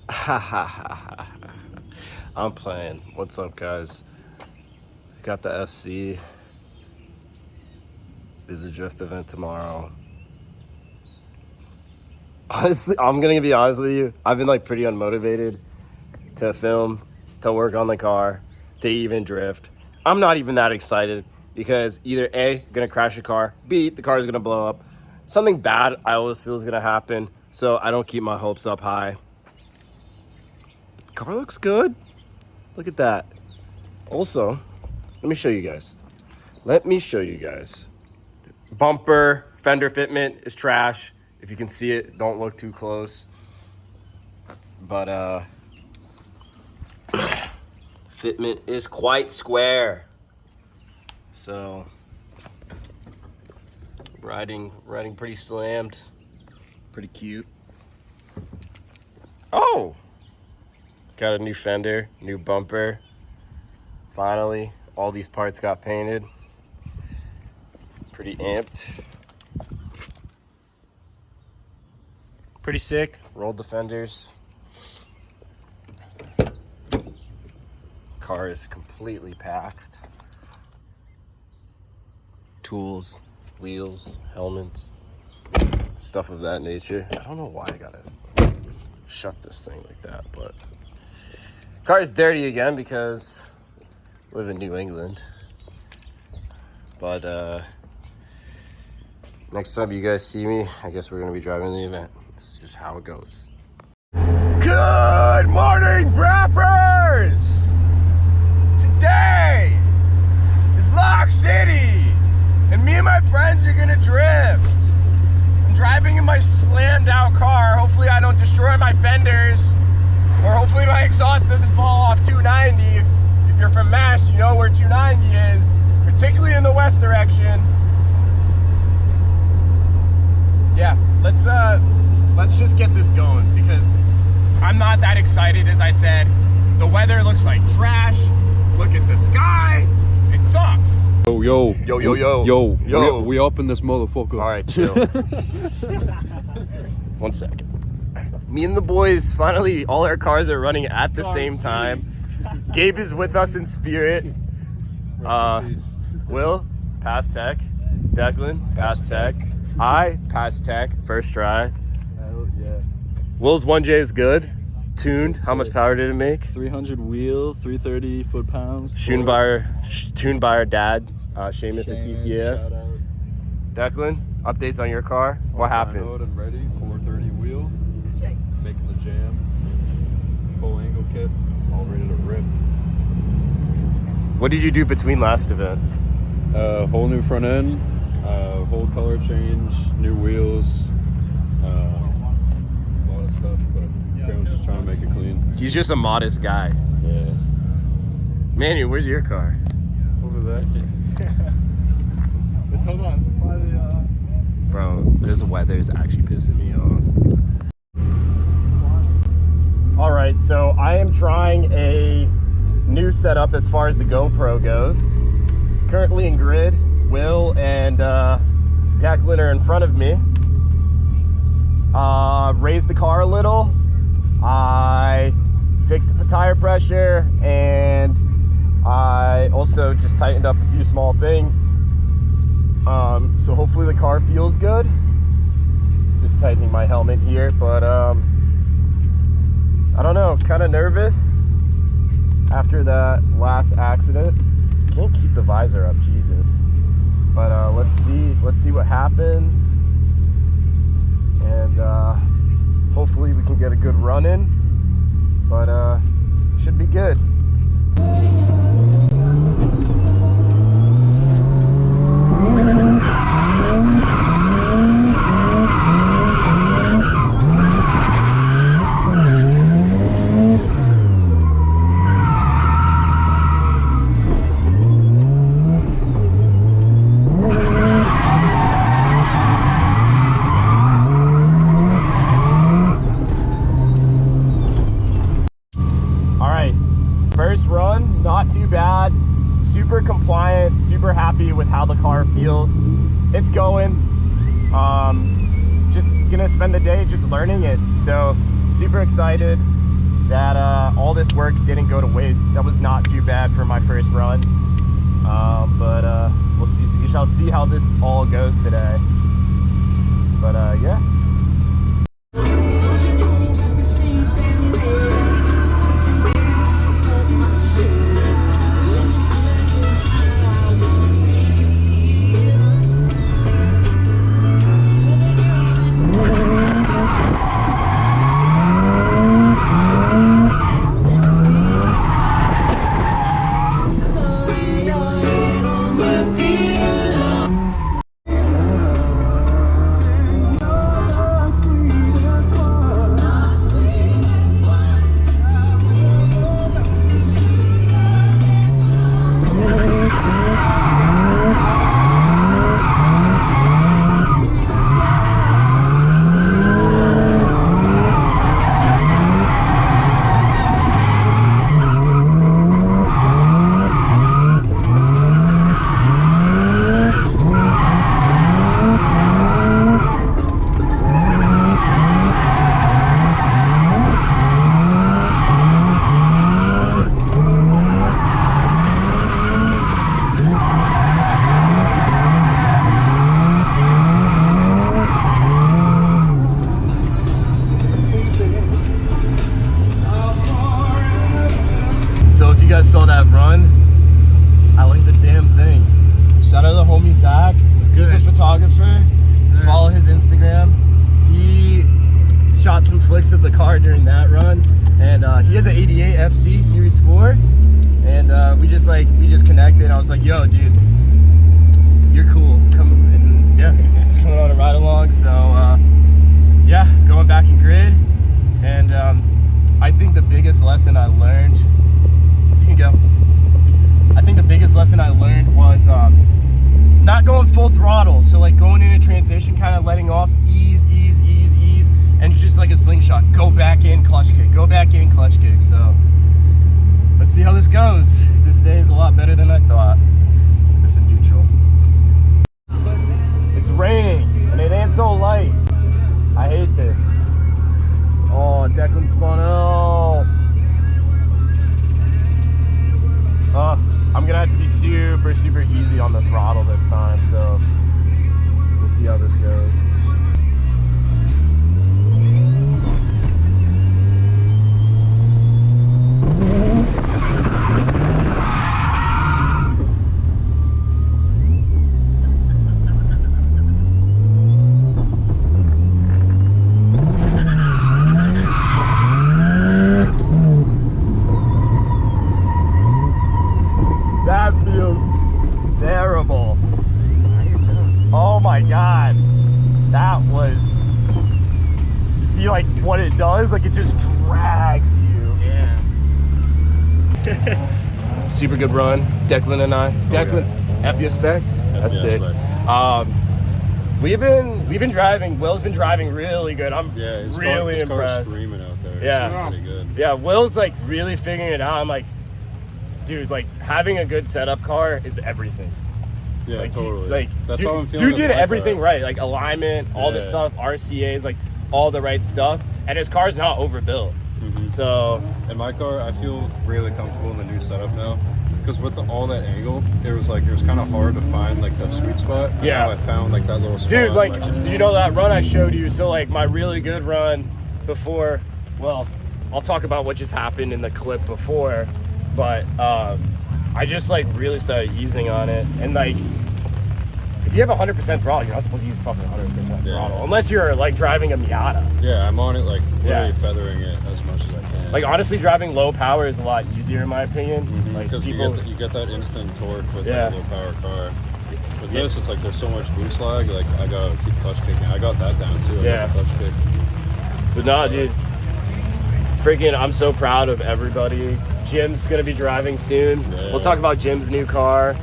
I'm playing. What's up, guys? Got the FC. There's a drift event tomorrow. Honestly, I'm gonna be honest with you. I've been like pretty unmotivated to film, to work on the car, to even drift. I'm not even that excited because either A, gonna crash the car, B, the car is gonna blow up. Something bad I always feel is gonna happen, so I don't keep my hopes up high. Car looks good. Look at that. Also, let me show you guys. Bumper, fender fitment is trash. If you can see it, don't look too close. But fitment is quite square. So riding pretty slammed, pretty cute. Oh, got a new fender, new bumper. Finally, all these parts got painted. Pretty amped. Pretty sick. Rolled the fenders. Car is completely packed. Tools, wheels, helmets, stuff of that nature. I don't know why I gotta shut this thing like that, but car is dirty again because I live in New England. But next time you guys see me, I guess we're gonna be driving the event. This is just how it goes. Good morning, Brappers! Today is Lock City, and me and my friends are gonna drift. I'm driving in my slammed out car. Hopefully I don't destroy my fenders, or hopefully my exhaust doesn't fall off 290. If you're from Mass, you know where 290 is, particularly in the west direction. Yeah, let's just get this going because I'm not that excited. As I said, the weather looks like trash. Look at the sky. It sucks. Yo. We up in this motherfucker. All right, chill. 1 second. Me and the boys, finally, all our cars are running at the same time. Gabe is with us in spirit. Will, pass tech. Declan, pass tech. I pass tech, first try. Hell yeah. Will's 1J is good. Tuned. How much power did it make? 300 wheel, 330 foot-pounds. Tuned by our dad, Seamus at TCAS. Shout out. Declan, updates on your car? What happened? I'm ready. 430 wheel. Making the jam. Full angle kit. All ready to rip. What did you do between last event? Whole new front end. Whole color change. New wheels. A lot of stuff, but I was just trying to make it clean. He's just a modest guy. Yeah. Manu, where's your car? Over there. Let's hold on. Bro, this weather is actually pissing me off. All right, so I am trying a new setup as far as the GoPro goes. Currently in grid, Will and Declan are in front of me. Raised the car a little. I fixed the tire pressure, and I also just tightened up a few small things. So hopefully the car feels good. Just tightening my helmet here, but I don't know, kind of nervous after that last accident. Can't keep the visor up, Jesus. But let's see what happens, and hopefully we can get a good run in. But should be good. First run, not too bad. Super compliant, super happy with how the car feels. It's going. Just gonna spend the day just learning it. So super excited. that all this work didn't go to waste. That was not too bad for my first run. But we'll see. We shall see how this all goes today. But yeah. So if you guys saw that run, I like the damn thing. Shout out to the homie Zach. He's a photographer. Yes, follow his Instagram. He shot some flicks of the car during that run, and he has an 88 FC Series 4. And we just connected. I was like, yo, dude, you're cool. Come and yeah, he's coming on a ride along. So yeah, going back in grid, and I think the biggest lesson I learned. You can go. I think the biggest lesson I learned was not going full throttle. So like going in a transition, kind of letting off, ease, and just like a slingshot, go back in, clutch kick, go back in, clutch kick. So let's see how this goes. This day is a lot better than I thought. This in neutral. It's raining and it ain't so light. I hate this. Oh, Declan spun out. I'm gonna have to be super easy on the throttle this time, so we'll see how this goes. That feels terrible. Oh my god. That was, you see like what it does? Like it just drags you. Yeah. Super good run, Declan and I. Declan, FU spec? That's sick. We've been driving, Will's been driving really good. I'm really impressed. Car's screaming out there. Yeah. It's pretty good. Yeah, Will's like really figuring it out. I'm like, dude, like having a good setup car is everything. Yeah, like, totally. Like that's how I'm feeling. Dude did everything right, like alignment, all this stuff, RCA's, like all the right stuff, and his car's not overbuilt. So, and my car, I feel really comfortable in the new setup now, because with all that angle, it was kind of hard to find like the sweet spot. And yeah, I found like that little spot. Dude, like you know that run I showed you. So like my really good run before. Well, I'll talk about what just happened in the clip before, but I just like really started easing on it, and like if you have 100% throttle, you're not supposed to use fucking 100% throttle unless you're like driving a Miata. Yeah, I'm on it like really feathering it as much as I can. Like honestly, driving low power is a lot easier in my opinion. Like because you get that instant torque with a low power car. With this, it's like there's so much boost lag. Like I gotta keep clutch kicking. I got that down too. I got the clutch kick. But nah, dude. Freaking, I'm so proud of everybody. Jim's gonna be driving soon. Yeah. We'll talk about Jim's new car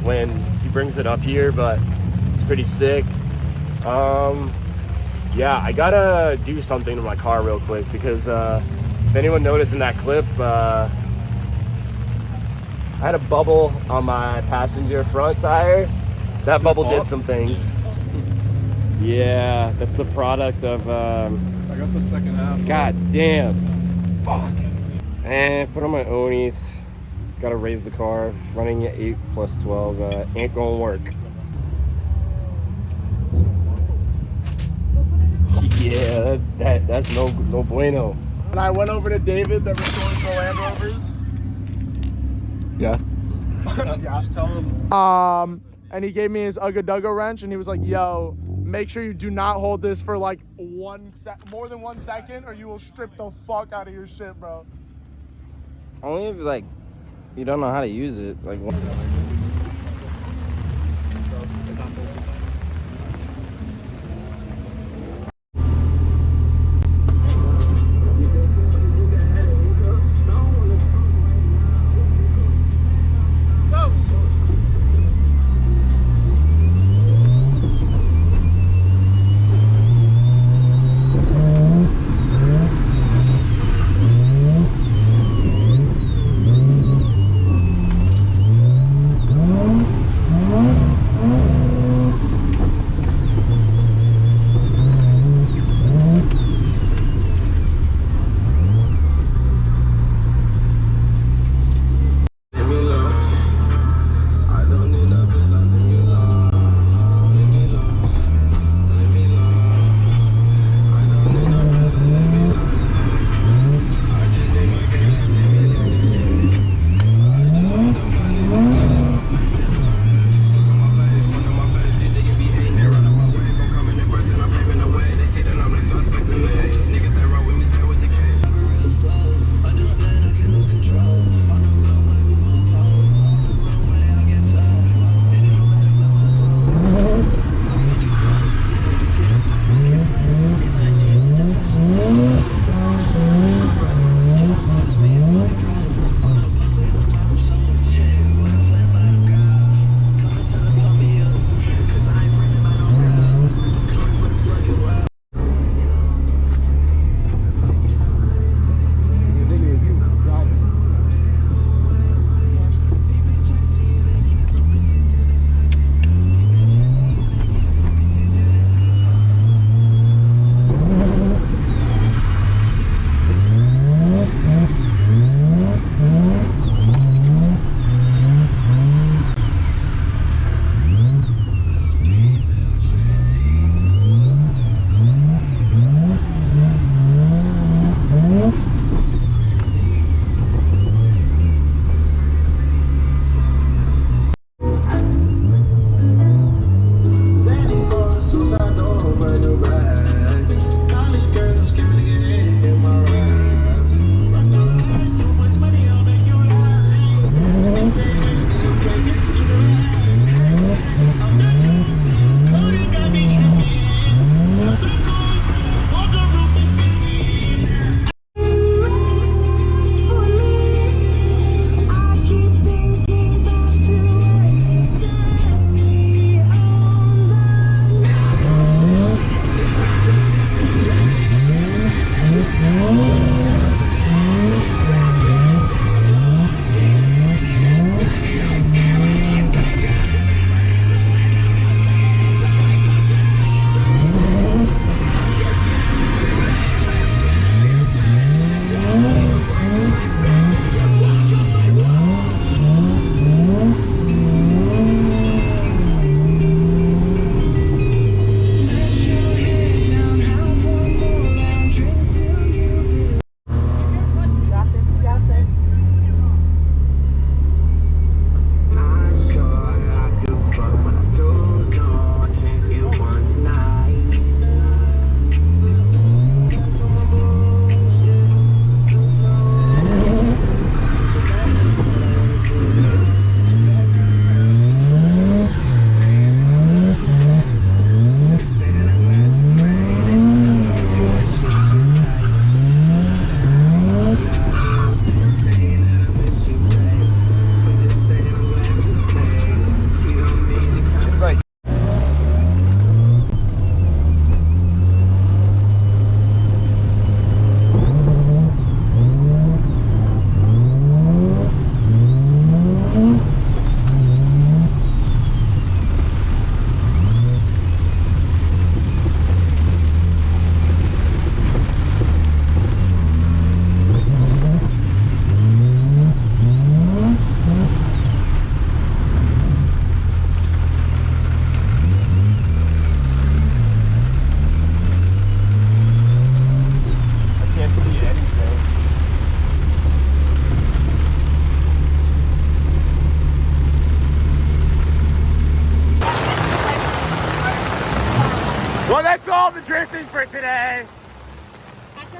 when he brings it up here, but it's pretty sick. Yeah, I gotta do something to my car real quick because if anyone noticed in that clip, I had a bubble on my passenger front tire. That bubble did some things. Yeah, that's the product of. I got the second half. God damn. Fuck. And put on my Onis. Gotta raise the car. Running at 8 plus 12 ain't gonna work. Yeah, that's no bueno. And I went over to David that restores the Land Rovers. Yeah. Yeah. Just tell him. And he gave me his Ugga Dugga wrench, and he was like, "Yo, make sure you do not hold this for like more than 1 second, or you will strip the fuck out of your shit, bro." Only if like you don't know how to use it. Like.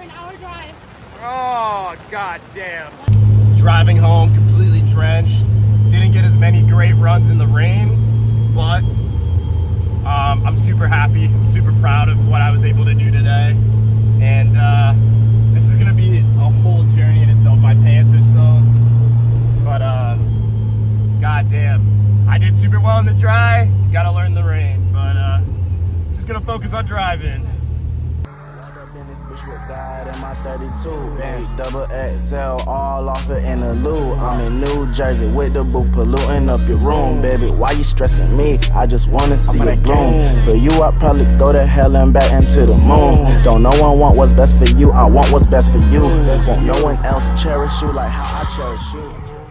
an hour drive. Oh, god damn. Driving home completely drenched. Didn't get as many great runs in the rain, but I'm super happy. I'm super proud of what I was able to do today. And this is gonna be a whole journey in itself. My pants are soaked, but god damn. I did super well in the dry, gotta learn the rain, but just gonna focus on driving. In this bitch with God and my 32, big double XL, all off it in the loo. I'm in New Jersey with the booth polluting up your room, baby. Why you stressing me? I just wanna see you bloom. For you, I'd probably go to hell and back into the moon. Don't no one want what's best for you, I want what's best for you. Won't no one else cherish you like how I cherish you.